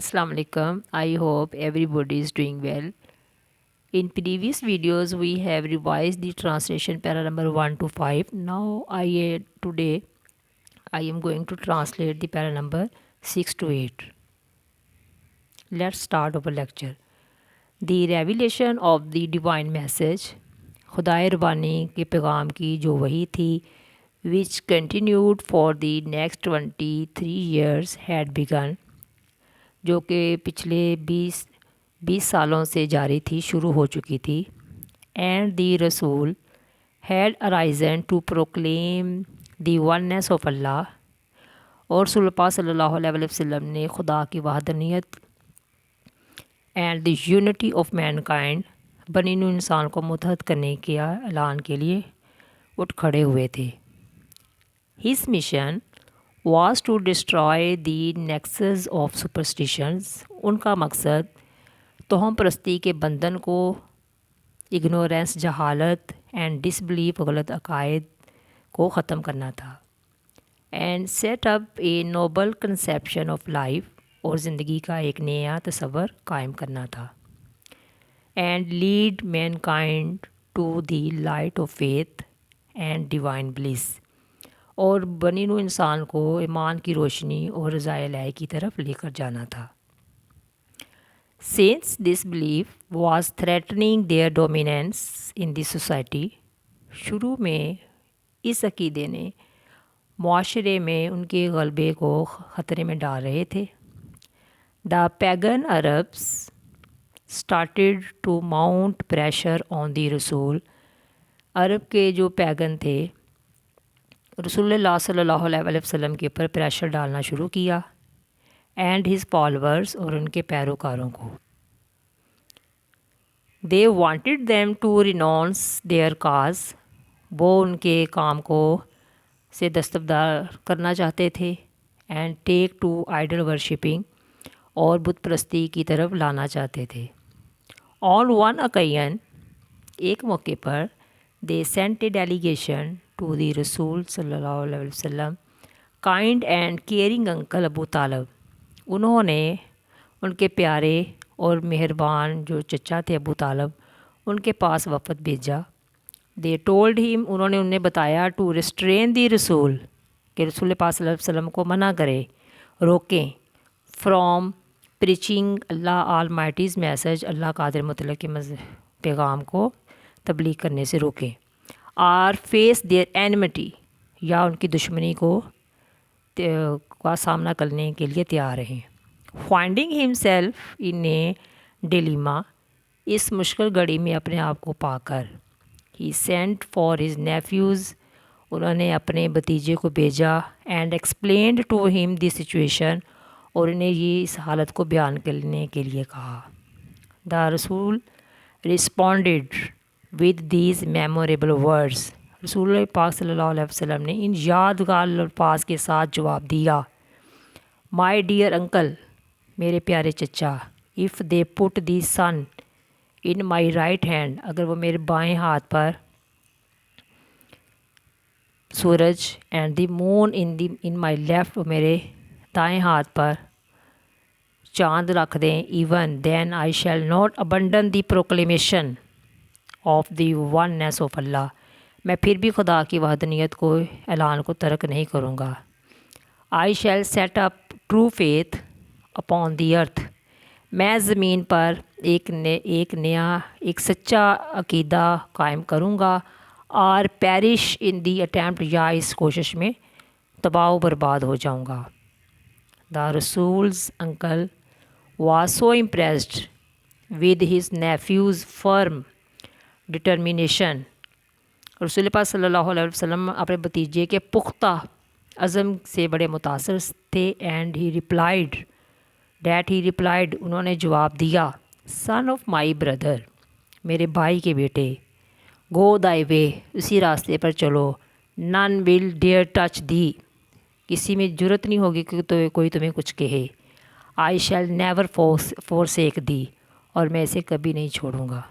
Assalamu alaikum. I hope everybody is doing well. In previous videos, we have revised the translation para number 1 to 5. Now, today I am going to translate the para number 6 to 8. Let's start our lecture. The revelation of the divine message, खुदाए रबानी के पैगाम की जो वही थी, which continued for the next 23 years had begun, जो कि पिछले 20 सालों से जारी थी, शुरू हो चुकी थी. एंड दी रसूल had arisen to proclaim the oneness of Allah, और रसूल पाक सल्लल्लाहु अलैहि वसल्लम ने खुदा की वहदानियत and the unity of mankind, बनी नूं इंसान को मुत्तहद करने के ऐलान के लिए उठ खड़े हुए थे. His mission was to destroy the nexus of superstitions. उनका मकसद तोहम परस्ती के बंधन को, इग्नोरेंस जहालत एंड डिसबिलीफ गलत अकायद को ख़त्म करना था. And set up a noble conception of life, और ज़िंदगी का एक नया तस्वर कायम करना था. And lead mankind to the light of faith and divine bliss, और बनी नूं इंसान को ईमान की रोशनी और रज़ाए इलाही की तरफ लेकर जाना था. Since this belief was threatening there dominance in the society, शुरू में इस अकीदे ने मुआशरे में उनके गलबे को ख़तरे में डाल रहे थे. The pagan Arabs started to mount pressure on the रसूल, अरब के जो पैगन थे रसूलुल्लाह सल्लल्लाहु अलैहि वसल्लम के ऊपर प्रेशर डालना शुरू किया. एंड हिज फॉलोअर्स, और उनके पैरोकारों को. They wanted them to renounce their cause, वो उनके काम को से दस्तबरदार करना चाहते थे. And take to idol worshipping, और बुत परस्ती की तरफ लाना चाहते थे. ऑन वन अकैन, एक मौके पर, they sent a delegation to the रसूल सल्लल्लाहु अलैहि वसल्लम kind and caring uncle Abu Talib, उन्होंने उनके प्यारे और मेहरबान जो चचा थे अबू तालब, उनके पास वफ़द भेजा. दे टोल्ड हिम, उन्होंने उन्हें बताया, टू रिस्ट्रेन दी रसूल, कि रसूल पाक सल्लल्लाहु अलैहि वसल्लम को मना करें, रोकें, फ्रॉम प्रीचिंग अल्लाह ऑलमाइटीज़ मैसेज, अल्लाह कादिर मुतलक के पैगाम को तबलीग करने से रोकें. आर फेस देयर एनिमिटी, या उनकी दुश्मनी को का सामना करने के लिए तैयार रहें. Finding himself in a dilemma, इस मुश्किल घड़ी में अपने आप को पाकर, he sent for his nephews, उन्होंने अपने भतीजे को भेजा. And explained to him the situation, और उन्हें ये इस हालत को बयान करने के लिए कहा. द रसूल responded with these memorable words, रसूल पाक सल्लल्लाहु अलैहि वसल्लम ने इन यादगार अल्फाज के साथ जवाब दिया. माई डियर अंकल, मेरे प्यारे चचा, if they put the sun in my right hand, अगर वो मेरे बाएं हाथ पर सूरज, and the moon in my left, मेरे दाएं हाथ पर चाँद रख दें, even then I shall not abandon the proclamation of the oneness of Allah, मैं फिर भी खुदा की वहदानियत को ऐलान को तर्क नहीं करूँगा. I shall set up true faith upon the earth, मैं ज़मीन पर एक सच्चा अकीदा कायम करूँगा. और पेरिश इन दी अटैम्प्ट, या इस कोशिश में तबाह बर्बाद हो जाऊँगा. द रसूल्स uncle was so impressed with his nephew's firm determination, रसूल पाक सल्लल्लाहु अलैहि वसल्लम अपने भतीजे के पुख्ता अज़म से बड़े मुतासर थे. एंड ही रिप्लाइड, उन्होंने जवाब दिया, सन ऑफ माई ब्रदर, मेरे भाई के बेटे, गो दाई वे, उसी रास्ते पर चलो. नन विल डेयर टच दी, किसी में जुर्रत नहीं होगी कि तो कोई तुम्हें कुछ कहे. आई शैल नेवर फोरसेक दी, और मैं इसे कभी नहीं छोड़ूंगा.